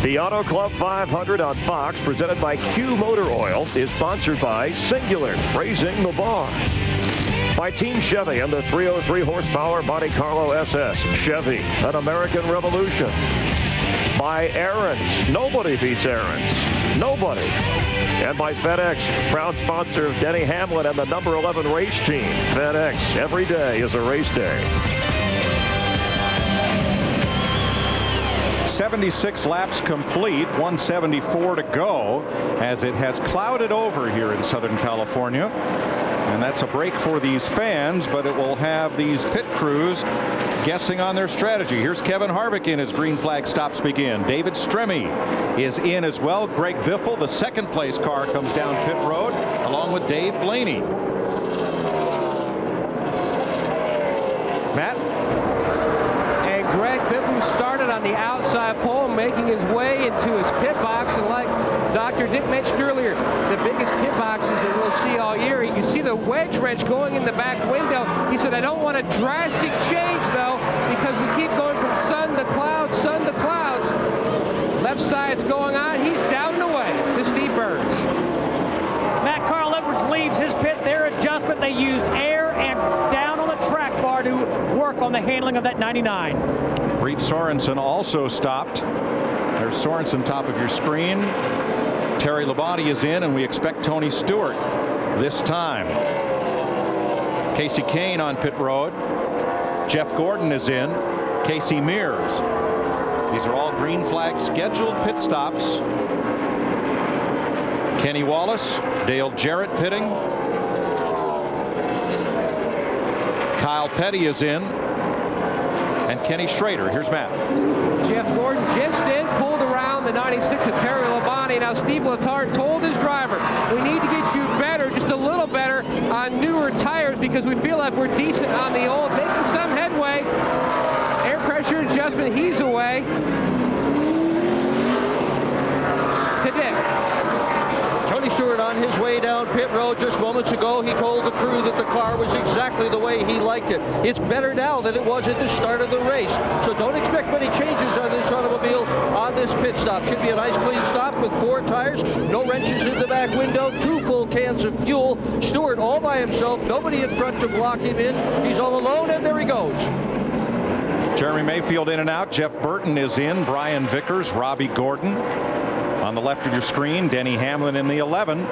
The Auto Club 500 on Fox, presented by Q Motor Oil, is sponsored by Singular, raising the bar. By Team Chevy and the 303 horsepower Monte Carlo SS. Chevy, an American revolution. By Aaron's. Nobody beats Aaron's. Nobody. And by FedEx, proud sponsor of Denny Hamlin and the number 11 race team. FedEx, every day is a race day. 76 laps complete, 174 to go, as it has clouded over here in Southern California. And that's a break for these fans, but it will have these pit crews guessing on their strategy. Here's Kevin Harvick in as green flag stops begin. David Stremme is in as well. Greg Biffle, the second place car, comes down pit road along with Dave Blaney. Matt? And Greg Biffle started on the outside pole, making his way into his pit box. And like Dr. Dick mentioned earlier, the biggest pit boxes that we'll see all year. You can see the wedge wrench going in the back window. He said, I don't want a drastic change, though, because we keep going from sun to clouds, sun to clouds. Left side's going on. He's down and away to Steve Burns. Matt, Carl Edwards leaves his pit. Their adjustment, they used air and down on the track bar to work on the handling of that 99. Reed Sorensen also stopped. There's Sorensen top of your screen. Terry Labonte is in, and we expect Tony Stewart this time. Casey Kane on pit road. Jeff Gordon is in. Casey Mears. These are all green flag scheduled pit stops. Kenny Wallace, Dale Jarrett pitting. Kyle Petty is in. And Kenny Schrader. Here's Matt. Jeff Gordon just in, pulled around the 96 of Terry Labonte. Now Steve Letarte told his driver, we need to get you better, just a little better on newer tires, because we feel like we're decent on the old, making some headway. Air pressure adjustment, he's away. To Dick. Tony Stewart on his way down pit road just moments ago. He told the crew that the car was exactly the way he liked it. It's better now than it was at the start of the race. So don't expect many changes on this automobile on this pit stop. Should be a nice clean stop with 4 tires, no wrenches in the back window, 2 full cans of fuel. Stewart all by himself, nobody in front to block him in. He's all alone, and there he goes. Jeremy Mayfield in and out. Jeff Burton is in. Brian Vickers, Robbie Gordon. On the left of your screen, Denny Hamlin in the 11.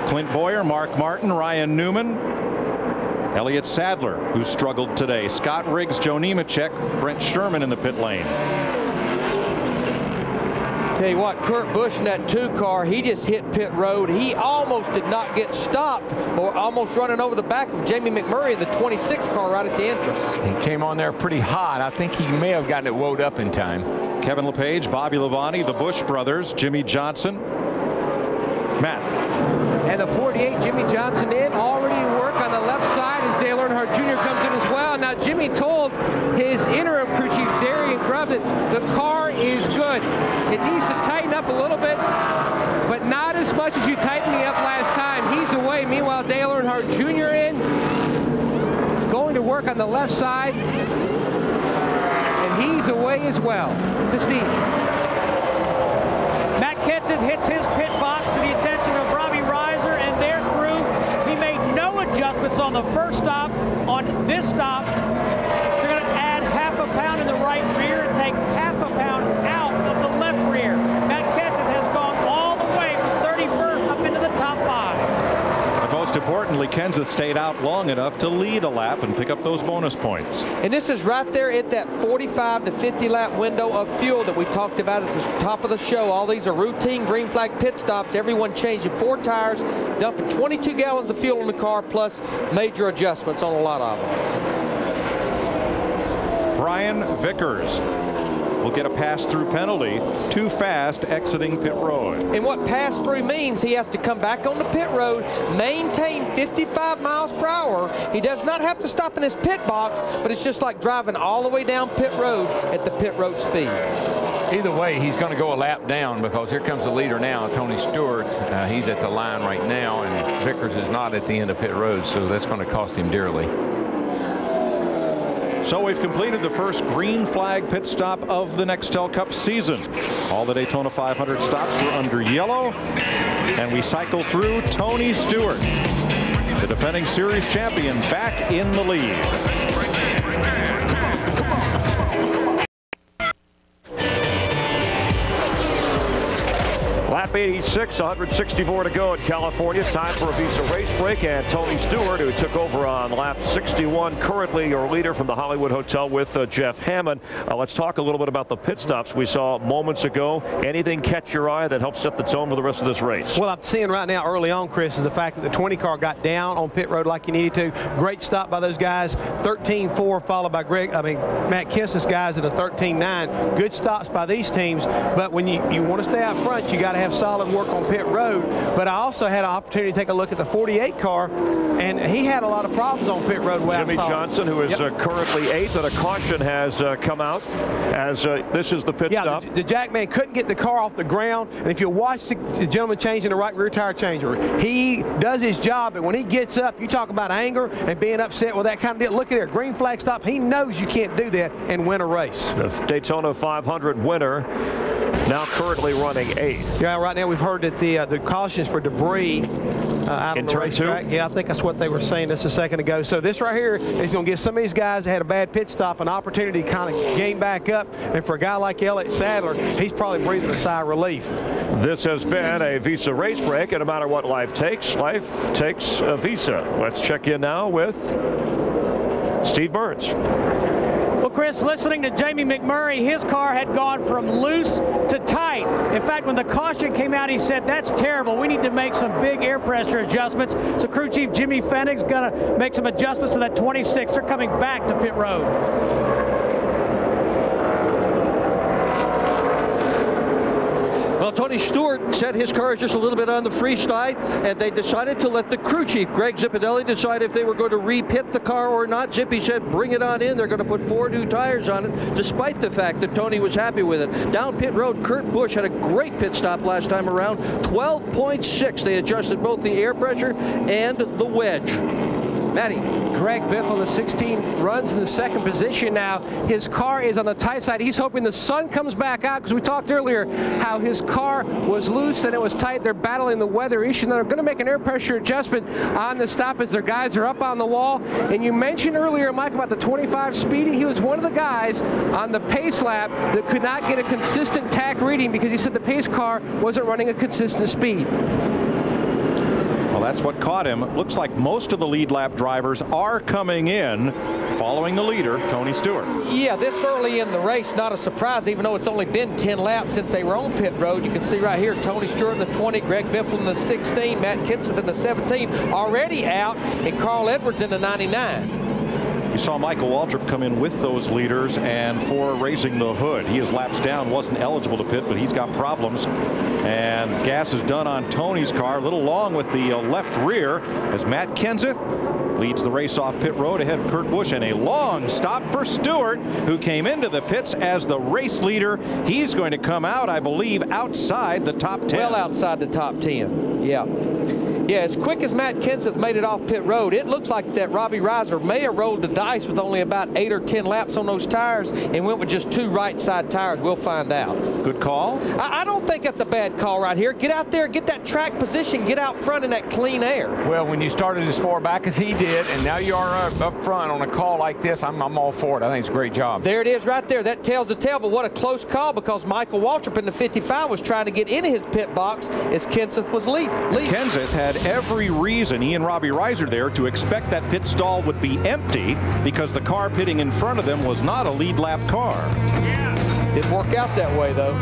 Clint Boyer, Mark Martin, Ryan Newman, Elliott Sadler, who struggled today, Scott Riggs, Joe Nemechek, Brent Sherman in the pit lane. Tell you what, Kurt Busch in that 2 car, he just hit pit road. He almost did not get stopped, or almost running over the back of Jamie McMurray in the 26 car right at the entrance. He came on there pretty hot. I think he may have gotten it woed up in time. Kevin LePage, Bobby Labonte, the Busch brothers, Jimmy Johnson. Matt. And the 48, Jimmy Johnson in, already in work on the left side as Dale Earnhardt Jr. comes in as well. Now Jimmy told his interim crew chief, Darian Grubb, that the car is good. It needs to tighten up a little bit, but not as much as you tightened me up last time. He's away. Meanwhile, Dale Earnhardt Jr. in, going to work on the left side. And he's away as well. To Steve. Matt Kenseth hits his pit box to the attention of Robbie Reiser and their crew. He made no adjustments on the first stop. On this stop, they're going to add half a pound in the right rear and take half a pound out of the left rear. Matt Kenseth has gone all the way from 31st up into the top 5. But most importantly, Kenseth stayed out long enough to lead a lap and pick up those bonus points. And this is right there at that 45 to 50 lap window of fuel that we talked about at the top of the show. All these are routine green flag pit stops. Everyone changing 4 tires, dumping 22 gallons of fuel in the car, plus major adjustments on a lot of them. Brian Vickers will get a pass-through penalty, too fast exiting pit road. And what pass-through means, he has to come back on the pit road, maintain 55 miles per hour. He does not have to stop in his pit box, but it's just like driving all the way down pit road at the pit road speed. Either way, he's going to go a lap down, because here comes the leader now, Tony Stewart. He's at the line right now, and Vickers is not at the end of pit road, so that's going to cost him dearly. So we've completed the first green flag pit stop of the Nextel Cup season. All the Daytona 500 stops were under yellow, and we cycle through Tony Stewart, the defending series champion, back in the lead. Lap 86, 164 to go in California. Time for a Visa race break, and Tony Stewart, who took over on lap 61, currently your leader from the Hollywood Hotel with Jeff Hammond. Let's talk a little bit about the pit stops we saw moments ago. Anything catch your eye that helps set the tone for the rest of this race? Well, I'm seeing right now early on, Chris, is the fact that the 20 car got down on pit road like you needed to. Great stop by those guys. 13-4 followed by Matt Kenseth's guys at a 13-9. Good stops by these teams, but when you want to stay out front, you got to have solid work on pit road. But I also had an opportunity to take a look at the 48 car, and he had a lot of problems on pit road. Jimmy Johnson, who is currently 8th, and a caution has come out as this is the pit stop. The Jackman couldn't get the car off the ground, and if you watch the gentleman changing the right rear tire changer, he does his job, and when he gets up, you talk about anger and being upset with that kind of deal. Look at there, green flag stop. He knows you can't do that and win a race. The Daytona 500 winner, now currently running 8th. Yeah, right now we've heard that the cautions for debris out on the racetrack. Yeah, I think that's what they were saying just a second ago. So this right here is going to give some of these guys that had a bad pit stop an opportunity to kind of gain back up. And for a guy like Elliott Sadler, he's probably breathing a sigh of relief. This has been a Visa race break, and no matter what life takes a Visa. Let's check in now with Steve Burns. Well, Chris, listening to Jamie McMurray, his car had gone from loose to tight. In fact, when the caution came out, he said, that's terrible. We need to make some big air pressure adjustments. So crew chief Jimmy Fennig's going to make some adjustments to that 26. They're coming back to pit road. Well, Tony Stewart said his car is just a little bit on the free side, and they decided to let the crew chief, Greg Zipadelli, decide if they were going to re-pit the car or not. Zippy said, bring it on in. They're going to put 4 new tires on it, despite the fact that Tony was happy with it. Down pit road, Kurt Busch had a great pit stop last time around. 12.6. They adjusted both the air pressure and the wedge. Matty. Greg Biffle, the 16, runs in the 2nd position now. His car is on the tight side. He's hoping the sun comes back out, because we talked earlier how his car was loose and it was tight. They're battling the weather issue. They're going to make an air pressure adjustment on the stop as their guys are up on the wall. And you mentioned earlier, Mike, about the 25 Speedy. He was one of the guys on the pace lap that could not get a consistent tack reading because he said the pace car wasn't running a consistent speed. Well, that's what caught him. It looks like most of the lead lap drivers are coming in following the leader, Tony Stewart. Yeah, this early in the race, not a surprise, even though it's only been 10 laps since they were on pit road. You can see right here, Tony Stewart in the 20, Greg Biffle in the 16, Matt Kenseth in the 17, already out, and Carl Edwards in the 99. You saw Michael Waltrip come in with those leaders, and for raising the hood, he is laps down, wasn't eligible to pit, but he's got problems. And gas is done on Tony's car, a little long with the left rear, as Matt Kenseth leads the race off pit road ahead of Kurt Busch, and a long stop for Stewart, who came into the pits as the race leader. He's going to come out, I believe, outside the top 10. Well outside the top 10, yeah. Yeah, as quick as Matt Kenseth made it off pit road, it looks like that Robbie Reiser may have rolled the dice with only about 8 or 10 laps on those tires and went with just 2 right side tires. We'll find out. Good call. I don't think that's a bad call right here. Get out there, get that track position, get out front in that clean air. Well, when you started as far back as he did, and now you are up front on a call like this, I'm all for it. I think it's a great job. There it is right there. That tells the tale, but what a close call, because Michael Waltrip in the 55 was trying to get into his pit box as Kenseth was leading. Kenseth had every reason, he and Robbie Reiser there, to expect that pit stall would be empty because the car pitting in front of them was not a lead lap car. Didn't work out that way, though.